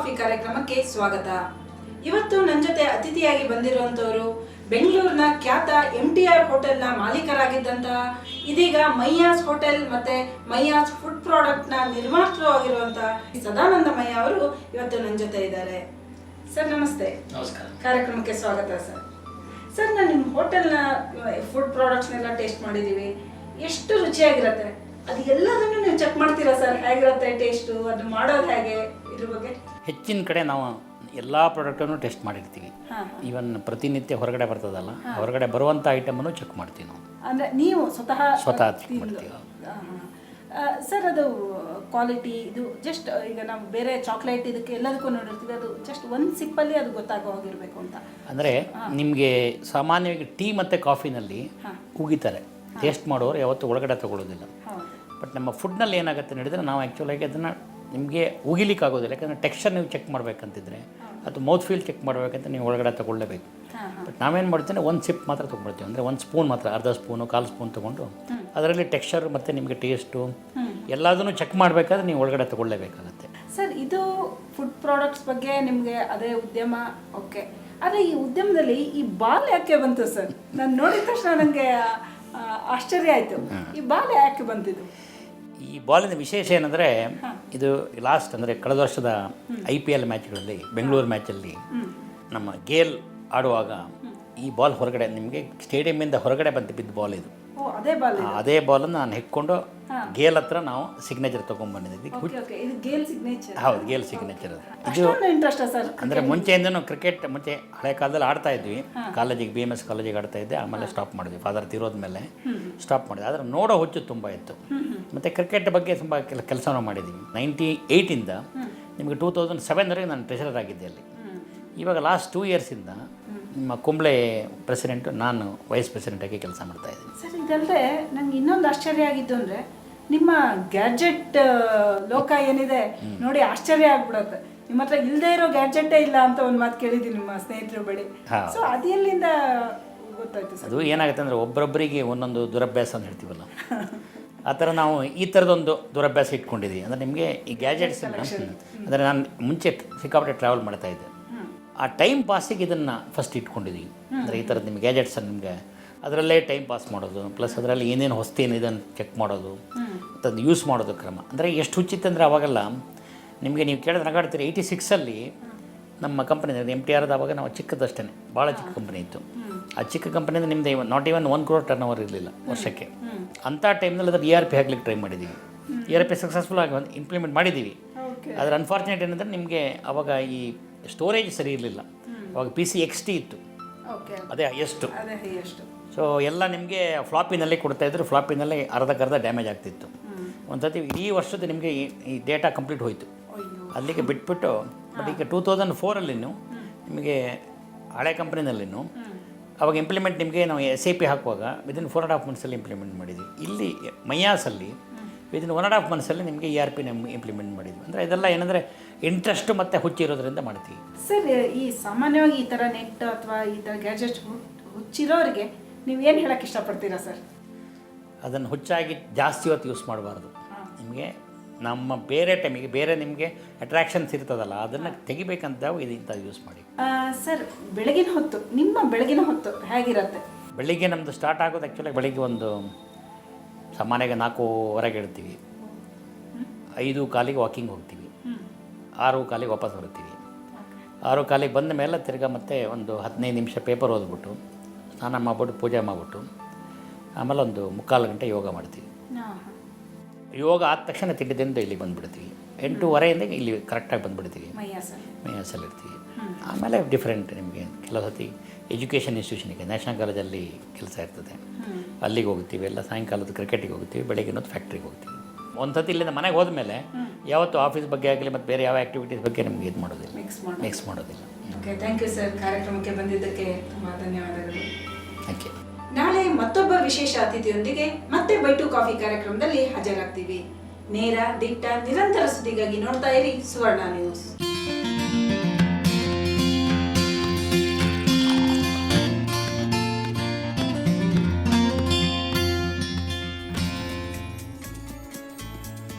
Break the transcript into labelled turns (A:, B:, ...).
A: Coffee ಕಾರ್ಯಕ್ರಮಕ್ಕೆ ಸ್ವಾಗತ. ಇವತ್ತು ನನ್ನ ಜೊತೆ ಅತಿಥಿಯಾಗಿ ಬಂದಿರುವಂತವರು ಬೆಂಗಳೂರಿನ ಖ್ಯಾತ MTR ಹೋಟೆಲ್ನ ಮಾಲೀಕರಾಗಿದ್ದಂತಹ, ಇದೀಗ ಮೈಯಾಸ್ ಹೋಟೆಲ್ ಮತ್ತೆ ಮೈಯಾಸ್ ಫುಡ್ ಪ್ರಾಡಕ್ಟ್ನ ನಿರ್ಮಾತೃ ಆಗಿರುವಂತಹ ಸದಾನಂದಮಯ್ಯ ಅವರು ಇವತ್ತು ನನ್ನ ಜೊತೆ ಇದ್ದಾರೆ. ಸರ್ ನಮಸ್ತೆ.
B: ನಮಸ್ಕಾರ.
A: ಕಾರ್ಯಕ್ರಮಕ್ಕೆ ಸ್ವಾಗತ ಸರ್. ಸರ್, ನಾನು ನಿಮ್ಮ ಹೋಟೆಲ್ನ ಫುಡ್ ಪ್ರಾಡಕ್ಟ್ಸ್ನೆಲ್ಲ ಟೇಸ್ಟ್ ಮಾಡಿದ್ದೀವಿ. ಎಷ್ಟು ರುಚಿಯಾಗಿರುತ್ತೆ, ಅದು ಎಲ್ಲದನ್ನು ನೀವು ಚೆಕ್ ಮಾಡ್ತೀರಾ ಸರ್? ಹೇಗಿರುತ್ತೆ ಟೇಸ್ಟು, ಅದು ಮಾಡೋದು ಹೇಗೆ, ಇದ್ರ ಬಗ್ಗೆ?
B: ಹೆಚ್ಚಿನ ಕಡೆ ನಾವು ಎಲ್ಲ ಪ್ರಾಡಕ್ಟನ್ನು ಟೆಸ್ಟ್ ಮಾಡಿರ್ತೀವಿ. ಈವನ್ ಪ್ರತಿನಿತ್ಯ ಹೊರಗಡೆ ಬರ್ತದಲ್ಲ, ಹೊರಗಡೆ ಬರುವಂಥ ಐಟಮನ್ನು ಚೆಕ್ ಮಾಡ್ತೀವಿ ನಾವು.
A: ಅಂದರೆ ನೀವು ಸ್ವತಃ
B: ಚೆಕ್ ಮಾಡ್ತೀವಿ
A: ಸರ್. ಅದು ಕ್ವಾಲಿಟಿ ಇದು ಜಸ್ಟ್ ಈಗ ನಾವು ಬೇರೆ ಚಾಕ್ಲೇಟ್ ಇದಕ್ಕೆ ಎಲ್ಲದಕ್ಕೂ ನೋಡಿರ್ತೀವಿ, ಅದು ಜಸ್ಟ್ ಒಂದು ಸಿಪ್ಪಲ್ಲಿ ಅದು ಗೊತ್ತಾಗೋ ಹೋಗಿರ್ಬೇಕು ಅಂತ.
B: ಅಂದರೆ ನಿಮಗೆ ಸಾಮಾನ್ಯವಾಗಿ ಟೀ ಮತ್ತು ಕಾಫಿನಲ್ಲಿ ಉಗಿತಾರೆ, ಟೇಸ್ಟ್ ಮಾಡೋರು ಯಾವತ್ತೂ ಒಳಗಡೆ ತಗೊಳ್ಳೋದಿಲ್ಲ. ಬಟ್ ನಮ್ಮ ಫುಡ್ನಲ್ಲಿ ಏನಾಗುತ್ತೆ ಹೇಳಿದರೆ, ನಾವು ಆ್ಯಕ್ಚುಲಾಗಿ ಅದನ್ನು ನಿಮಗೆ ಉಗಿಲಿಕ್ಕೆ ಆಗೋದಿಲ್ಲ. ಯಾಕಂದರೆ ಟೆಕ್ಸ್ಚರ್ ನೀವು ಚೆಕ್ ಮಾಡಬೇಕಂತಿದ್ರೆ, ಅದು ಮೌತ್ ಫೀಲ್ ಚೆಕ್ ಮಾಡಬೇಕಂತ ನೀವು ಒಳಗಡೆ ತೊಗೊಳ್ಳೇಬೇಕು. ಬಟ್ ನಾವೇನು ಮಾಡ್ತೀವಿ, ಒಂದು ಸಿಪ್ ಮಾತ್ರ ತೊಗೊಳ್ತೀವಿ. ಅಂದರೆ ಒಂದು ಸ್ಪೂನ್ ಮಾತ್ರ, ಅರ್ಧ ಸ್ಪೂನು ಕಾಲು ಸ್ಪೂನ್ ತೊಗೊಂಡು ಅದರಲ್ಲಿ ಟೆಕ್ಸ್ಚರ್ ಮತ್ತು ನಿಮಗೆ ಟೇಸ್ಟು ಎಲ್ಲದನ್ನು ಚೆಕ್ ಮಾಡಬೇಕಾದ್ರೆ ನೀವು ಒಳಗಡೆ ತೊಗೊಳ್ಳೇಬೇಕಾಗತ್ತೆ.
A: ಸರ್, ಇದು ಫುಡ್ ಪ್ರಾಡಕ್ಟ್ಸ್ ಬಗ್ಗೆ ನಿಮಗೆ ಅದೇ ಉದ್ಯಮ, ಓಕೆ. ಆದರೆ ಈ ಉದ್ಯಮದಲ್ಲಿ ಈ ಬಾಲ್ ಯಾಕೆ ಬಂತು ಸರ್? ನಾನು ನೋಡಿದ ತಕ್ಷಣ ನನಗೆ ಆಶ್ಚರ್ಯ ಆಯಿತು. ಈ ಬಾಲ್ ಯಾಕೆ ಬಂತಿದ್ದು?
B: ಈ ಬಾಲಿನ ವಿಶೇಷ ಏನಂದರೆ, ಇದು ಲಾಸ್ಟ್ ಅಂದರೆ ಕಳೆದ ವರ್ಷದ IPL ಮ್ಯಾಚ್ಗಳಲ್ಲಿ, ಬೆಂಗಳೂರು ಮ್ಯಾಚಲ್ಲಿ ನಮ್ಮ ಗೇಲ್ ಆಡುವಾಗ ಈ ಬಾಲ್ ಹೊರಗಡೆ, ನಿಮಗೆ ಸ್ಟೇಡಿಯಮ್ಮಿಂದ ಹೊರಗಡೆ ಬಿದ್ದ ಬಾಲ್ ಇದು. ಅದೇ ಬಾಲನ್ನು ನಾನು ಹೆಕ್ಕೊಂಡು ಗೇಲ್ ಹತ್ರ ನಾವು ಸಿಗ್ನೇಚರ್ ತೊಗೊಂಡ್ಬಂದಿದ್ದೀವಿ. ಹೌದು, ಗೇಲ್ ಸಿಗ್ನೇಚರ್. ಇದು ಅಂದರೆ ಮುಂಚೆಯಿಂದನೂ ಕ್ರಿಕೆಟ್ ಮುಂಚೆ ಹಳೆ ಕಾಲದಲ್ಲಿ ಆಡ್ತಾ ಇದ್ವಿ. ಕಾಲೇಜಿಗೆ BMS ಕಾಲೇಜಿಗೆ ಆಡ್ತಾ ಇದ್ದೆ. ಆಮೇಲೆ ಸ್ಟಾಪ್ ಮಾಡಿದ್ವಿ, ಫಾದರ್ ತೀರೋದ ಮೇಲೆ ಸ್ಟಾಪ್ ಮಾಡಿದ್ವಿ. ಆದರೆ ನೋಡೋ ಹುಚ್ಚು ತುಂಬ ಇತ್ತು. ಮತ್ತು ಕ್ರಿಕೆಟ್ ಬಗ್ಗೆ ತುಂಬ ಕೆಲಸವನ್ನು ಮಾಡಿದ್ದೀವಿ. 98ಇಂದ ನಿಮಗೆ 2007ವರೆಗೆ ನಾನು ಟ್ರೆಷರರ್ ಆಗಿದ್ದೆ ಅಲ್ಲಿ. ಇವಾಗ ಲಾಸ್ಟ್ 2 ಇಯರ್ಸಿಂದ ನಿಮ್ಮ ಕುಂಬ್ಳೆ ಪ್ರೆಸಿಡೆಂಟು, ನಾನು ವೈಸ್ ಪ್ರೆಸಿಡೆಂಟಾಗಿ ಕೆಲಸ ಮಾಡ್ತಾಯಿದ್ದೀನಿ.
A: ಸರ್, ಇದಲ್ಲದೆ ನಂಗೆ ಇನ್ನೊಂದು ಆಶ್ಚರ್ಯ ಆಗಿದ್ದು ಅಂದರೆ, ನಿಮ್ಮ ಗ್ಯಾಡ್ಜೆಟ್ ಲೋಕ ಏನಿದೆ ನೋಡಿ ಆಶ್ಚರ್ಯ ಆಗ್ಬಿಡುತ್ತೆ. ನಿಮ್ಮ ಹತ್ರ ಇಲ್ಲದೆ ಇರೋ ಗ್ಯಾಡ್ಜೆಟ್ಟೇ ಇಲ್ಲ ಅಂತ ಒಂದು ಮಾತು ಕೇಳಿದ್ದೀನಿ ನಿಮ್ಮ ಸ್ನೇಹಿತರ ಬಳಿ. ಸೊ ಅದು ಎಲ್ಲಿಂದ ಗೊತ್ತಾಯ್ತು ಸರ್?
B: ಅದು ಏನಾಗುತ್ತೆ ಅಂದರೆ, ಒಬ್ಬರೊಬ್ಬರಿಗೆ ಒಂದೊಂದು ದುರಭ್ಯಾಸ ಅಂತ ಹೇಳ್ತೀವಲ್ಲ, ಆ ಥರ ನಾವು ಈ ಥರದೊಂದು ದುರಭ್ಯಾಸ ಇಟ್ಕೊಂಡಿದ್ದೀವಿ. ಅಂದರೆ ನಿಮಗೆ ಈ ಗ್ಯಾಜೆಟ್ಸ್ ಅಂದರೆ, ನಾನು ಮುಂಚೆ ಸಿಕ್ಕಾಪಟ್ಟೆ ಟ್ರಾವೆಲ್ ಮಾಡ್ತಾಯಿದ್ದೆ. ಆ ಟೈಮ್ ಪಾಸಿಗೆ ಇದನ್ನು ಫಸ್ಟ್ ಇಟ್ಕೊಂಡಿದ್ದೀವಿ. ಅಂದರೆ ಈ ಥರದ್ದು ನಿಮಗೆ ಗ್ಯಾಜೆಟ್ಸನ್ನು ನಿಮಗೆ ಅದರಲ್ಲೇ ಟೈಮ್ ಪಾಸ್ ಮಾಡೋದು, ಪ್ಲಸ್ ಅದರಲ್ಲಿ ಏನೇನು ಹೊಸ್ತೇನಿದೆ ಅಂತ ಚೆಕ್ ಮಾಡೋದು, ಮತ್ತು ಅದು ಯೂಸ್ ಮಾಡೋದು ಕ್ರಮ. ಅಂದರೆ ಎಷ್ಟು ಹುಚ್ಚಿತ್ತಂದರೆ, ಅವಾಗೆಲ್ಲ ನಿಮಗೆ ನೀವು ಕೇಳಿದ್ರೆ ನಗಾಡ್ತೀರಿ. 86ಅಲ್ಲಿ ನಮ್ಮ ಕಂಪ್ನಿ MTR ಆವಾಗ ನಾವು ಚಿಕ್ಕದಷ್ಟೇ, ಭಾಳ ಚಿಕ್ಕ ಕಂಪ್ನಿ ಇತ್ತು. ಆ ಚಿಕ್ಕ ಕಂಪ್ನಿಯಿಂದ ನಿಮ್ಮದು not even 1 crore turn over ಇರಲಿಲ್ಲ ವರ್ಷಕ್ಕೆ. ಅಂಥ ಟೈಮ್ನಲ್ಲಿ ಅದನ್ನು ERP ಹಾಕ್ಲಿಕ್ಕೆ ಟ್ರೈ ಮಾಡಿದ್ದೀವಿ. ERP ಸಕ್ಸಸ್ಫುಲ್ ಆಗಿ ಇಂಪ್ಲಿಮೆಂಟ್ ಮಾಡಿದ್ದೀವಿ. ಆದರೆ ಅನ್ಫಾರ್ಚುನೇಟ್ ಏನಂದರೆ, ನಿಮಗೆ ಅವಾಗ ಈ ಸ್ಟೋರೇಜ್ ಸರಿ ಇರಲಿಲ್ಲ. ಅವಾಗ PC XT ಇತ್ತು, ಅದೇ ಹೈಯೆಸ್ಟು. ಸೊ ಎಲ್ಲ ನಿಮಗೆ ಫ್ಲಾಪಿನಲ್ಲೇ ಕೊಡ್ತಾಯಿದ್ರು. ಫ್ಲಾಪಿನಲ್ಲೇ ಅರ್ಧಕ್ಕರ್ಧ ಡ್ಯಾಮೇಜ್ ಆಗ್ತಿತ್ತು. ಒಂದು ಸರ್ತಿ ಇಡೀ ವರ್ಷದ ನಿಮಗೆ ಈ ಡೇಟಾ ಕಂಪ್ಲೀಟ್ ಹೋಯಿತು, ಅಲ್ಲಿಗೆ ಬಿಟ್ಬಿಟ್ಟು. ಬಟ್ ಈಗ 2004ಅಲ್ಲಿನೂ ನಿಮಗೆ ಹಳೆ ಕಂಪ್ನಿನಲ್ಲಿನೂ ಅವಾಗ ಇಂಪ್ಲಿಮೆಂಟ್ ನಿಮಗೆ ನಾವು SAP ಹಾಕುವಾಗ ವಿದಿನ್ 4.5 ಮಂತ್ಸಲ್ಲಿ ಇಂಪ್ಲಿಮೆಂಟ್ ಮಾಡಿದ್ವಿ. ಇಲ್ಲಿ ಮೈಯಾಸಲ್ಲಿ ವಿದಿನ್ 1.5 ಮಂತ್ಸಲ್ಲಿ ನಿಮಗೆ ERP ಇಂಪ್ಲಿಮೆಂಟ್ ಮಾಡಿದ್ವಿ. ಅಂದರೆ ಇದೆಲ್ಲ ಏನಂದರೆ ಇಂಟ್ರೆಸ್ಟು ಮತ್ತು ಹುಚ್ಚಿರೋದ್ರಿಂದ ಮಾಡ್ತೀವಿ.
A: ಸರ್, ಈ ಸಾಮಾನ್ಯವಾಗಿ ಈ ಥರ ನೆಟ್ ಅಥವಾ ಈ ಥರ ಗ್ಯಾಜೆಟ್ ಹುಚ್ಚಿರೋರಿಗೆ ನೀವು ಏನು ಹೇಳೋಕ್ಕೆ ಇಷ್ಟಪಡ್ತೀರಾ ಸರ್?
B: ಅದನ್ನು ಹುಚ್ಚಾಗಿ ಜಾಸ್ತಿ ಹೊತ್ತು ಯೂಸ್ ಮಾಡಬಾರ್ದು. ನಿಮಗೆ ನಮ್ಮ ಬೇರೆ ಟೈಮಿಗೆ ಬೇರೆ ನಿಮಗೆ ಅಟ್ರಾಕ್ಷನ್ಸ್ ಇರ್ತದಲ್ಲ, ಅದನ್ನು ತೆಗಿಬೇಕಂತ ಇದು ಇಂಥ ಯೂಸ್ ಮಾಡಿ.
A: ಸರ್, ನಿಮ್ಮ ಬೆಳಗಿನ ಹೊತ್ತು ಹೇಗಿರುತ್ತೆ?
B: ಬೆಳಿಗ್ಗೆ ನಮ್ಮದು ಸ್ಟಾರ್ಟ್ ಆಗೋದು ಆ್ಯಕ್ಚುಲಾಗಿ ಬೆಳಿಗ್ಗೆ ಒಂದು ಸಾಮಾನ್ಯವಾಗಿ 4:15 ಇಡ್ತೀವಿ. 5:15 ವಾಕಿಂಗ್ ಹೋಗ್ತೀವಿ. 6:15 ವಾಪಸ್ ಬರ್ತೀವಿ. 6:15 ಬಂದ ಮೇಲೆ ತಿರ್ಗಾ ಮತ್ತೆ ಒಂದು 15 ನಿಮಿಷ ಪೇಪರ್ ಓದ್ಬಿಟ್ಟು, ಸ್ನಾನ ಮಾಡಿಬಿಟ್ಟು, ಪೂಜೆ ಮಾಡಿಬಿಟ್ಟು, ಆಮೇಲೆ ಒಂದು 3/4 ಗಂಟೆ ಯೋಗ ಮಾಡ್ತೀವಿ. ಯೋಗ ಆದ ತಕ್ಷಣ ತಿಂಡಿದಿಂದ ಇಲ್ಲಿಗೆ ಬಂದುಬಿಡ್ತೀವಿ. 8:30ಇಂದ ಇಲ್ಲಿ ಕರೆಕ್ಟಾಗಿ ಬಂದುಬಿಡ್ತೀವಿ, ಮೈಯಾಸಲ್ಲಿ ಇರ್ತೀವಿ. ಆಮೇಲೆ ಡಿಫ್ರೆಂಟ್ ನಿಮಗೆ ಕೆಲವು ಸತಿ ಎಜುಕೇಷನ್ ಇನ್ಸ್ಟಿಟ್ಯೂಷನಿಗೆ, ನ್ಯಾಷನಲ್ ಕಾಲೇಜಲ್ಲಿ ಕೆಲಸ ಇರ್ತದೆ, ಅಲ್ಲಿಗೆ ಹೋಗ್ತೀವಿ. ಎಲ್ಲ ಸಾಯಂಕಾಲದ ಕ್ರಿಕೆಟಿಗೆ ಹೋಗ್ತೀವಿ, ಬೆಳಗ್ಗೆ ಫ್ಯಾಕ್ಟ್ರಿಗೆ ಹೋಗ್ತೀವಿ. ಒಂದು ಸತಿ ಇಲ್ಲಿಂದ ಮನೆಗೆ ಹೋದ್ಮೇಲೆ ಯಾವತ್ತು ಆಫೀಸ್ ಬಗ್ಗೆ ಆಗಲಿ ಮತ್ತು ಬೇರೆ ಯಾವ ಆ್ಯಕ್ಟಿವಿಟೀಸ್ ಬಗ್ಗೆ ನಮಗೆ ಇದು ಮಾಡೋದಿಲ್ಲ, ಮಿಕ್ಸ್ ಮಾಡೋದಿಲ್ಲ.
A: Okay, thank you sir. ಕಾರ್ಯಕ್ರಮಕ್ಕೆ ಬಂದಿದ್ದಕ್ಕೆ ತುಂಬ ಧನ್ಯವಾದಗಳು.
B: Thank you.
A: ನಾಳೆ ಮತ್ತೊಬ್ಬ ವಿಶೇಷ ಅತಿಥಿಯೊಂದಿಗೆ ಮತ್ತೆ ಬೈಟು ಕಾಫಿ ಕಾರ್ಯಕ್ರಮದಲ್ಲಿ ಹಾಜರಾಗ್ತೀವಿ. ನೇರ, ದಿಟ್ಟ, ನಿರಂತರ ಸುದ್ದಿಗಾಗಿ ನೋಡ್ತಾ ಇರಿ ಸುವರ್ಣ ನ್ಯೂಸ್.